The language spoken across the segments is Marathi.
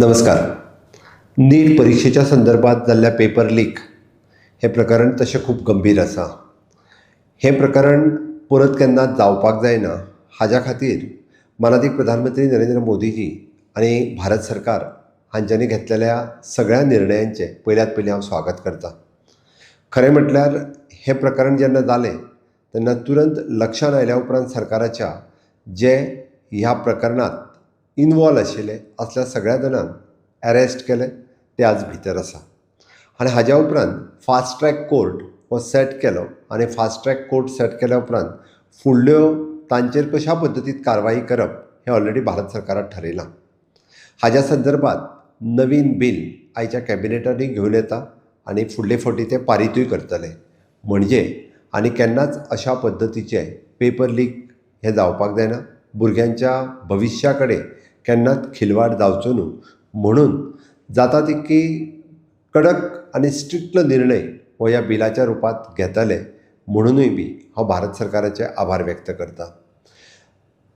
नमस्कार. नीट परीक्षेच्या संदर्भात जाल्ल्या पेपर लीक हे प्रकरण तशें खूब गंभीर आसा. हे प्रकरण परत केन्ना जावपाक जायना हाज्या खातीर माननीय प्रधानमंत्री नरेंद्र मोदीजी आनी भारत सरकार हांच्यांनी घेतलेल्या सगळ्या निर्णयांचे पयल्यात पयलीं हांव स्वागत करतां. खरें म्हटल्यार हे प्रकरण जेन्ना जालें तेन्ना तुरंत लक्षांत आयल्या उपरांत सरकाराच्या जे ह्या प्रकरणांत इनवॉल्व आशिल्ले असल्या सगळ्या जाणांक अरेस्ट केले ते आज भितर आसा. आनी हाज्या उपरांत फास्ट ट्रॅक कोर्ट हो सेट केलो आनी फास्ट ट्रॅक कोर्ट सेट केल्या उपरांत फुडल्यो तांचेर कशा पद्दतीन कारवाई करप हें ऑलरेडी भारत सरकारान ठरयलां. हाज्या संदर्भात नवीन बील आयच्या कॅबिनेटांनी घेवन येता आनी फुडले फावटी ते पारीतूय करतले. म्हणजे आनी केन्नाच अशा पद्दतीचे पेपर लीक हे जावपाक जायना. भुरग्यांच्या भविश्या कडेन केन्नाच खिलवाड जावचो न्हू म्हणून जाता तितकी कडक आनी स्ट्रिक्ट निर्णय हो ह्या बिलाच्या रुपांत घेतले म्हणूनय बी हांव भारत सरकाराचे आभार व्यक्त करतां.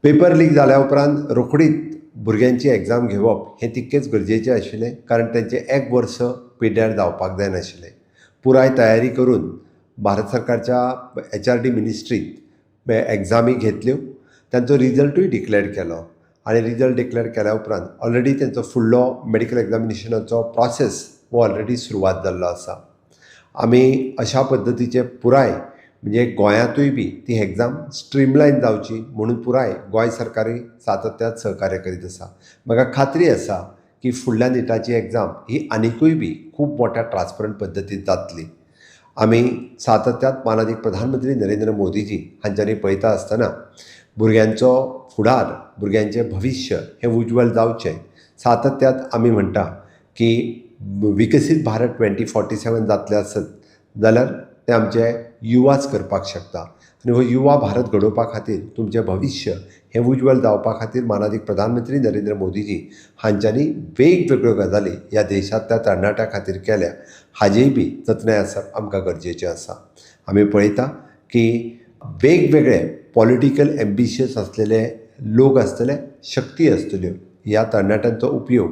पेपर लीक जाल्या उपरांत रोखडीच भुरग्यांची एग्जाम घेवप हें तितकेंच गरजेचें आशिल्लें, कारण तेंचें एक वर्स पिड्ड्यार जावपाक जायनाशिल्लें. पुराय तयारी करून भारत सरकारच्या HRD मिनिस्ट्रींत एग्जामी घेतल्यो, तांचो रिजल्टूय डिक्लेअर केलो आनी रिजल्ट डिक्लेअर केल्या उपरांत ऑलरेडी तेंचो फुडलो मेडिकल एग्जामिनेशनाचो प्रोसेस हो ऑलरेडी सुरवात जाल्लो आसा. आमी अशा पद्दतीचे पुराय म्हणजे गोंयांतूय बी ती एग्जाम स्ट्रीमलायन जावची म्हणून पुराय गोंय सरकारूय सातत्यान सहकार्य करीत आसा. म्हाका खात्री आसा की फुडल्या निटाची एग्जाम ही आनिकूय बी खूब मोठ्या ट्रान्सपरंट पद्दतीन जातली. आमी सातत्यान माननीय प्रधानमंत्री नरेंद्र मोदीजी हांच्यांनी पळयता आसतना भुरग्यांचो फुडार, भुरग्यांचें भविश्य हें उज्वल जावचें सातत्यान आमी म्हणटा की विकसीत भारत 2047 जातलें आसत जाल्यार तें आमचे युवाच करपाक शकता. आनी हो युवा भारत घडोवपा खातीर तुमचें भविश्य हें उज्वल जावपा खातीर माननीय प्रधानमंत्री नरेंद्र मोदीजी हांच्यांनी वेगवेगळ्यो गजाली ह्या देशांतल्या तरणाट्यां खातीर केल्या हाजेय बी जतनाय आसप आमकां गरजेचें आसा. आमी पळयता की वेगवेगळे पॉलिटिकल एम्बिशियस असलेले लोक आसतले, शक्ती आसतल्यो, ह्या तरणाट्यांचो उपयोग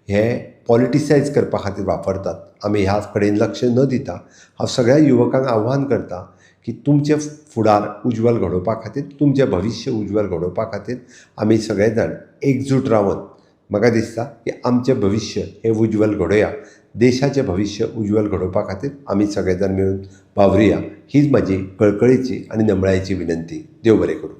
हे पॉलिटिसायज करपा खातीर वापरतात. आमी ह्या कडेन लक्ष न दिता हांव सगळ्या युवकांक आव्हान करतां की तुमचे फुडार उज्वल घडोवपा खातीर, तुमचें भविश्य उज्वल घडोवपा खातीर आमी सगळे जाण एकजूट रावन म्हाका दिसता की आमचें भविश्य हें उज्वल घडोवया. देशाचें भविश्य उज्वल घडोवपा खातीर आमी सगळे जाण मेळून वावरुया. हीच म्हाजी कळकळीची आनी नमळायेची विनंती. देव बरें करूं.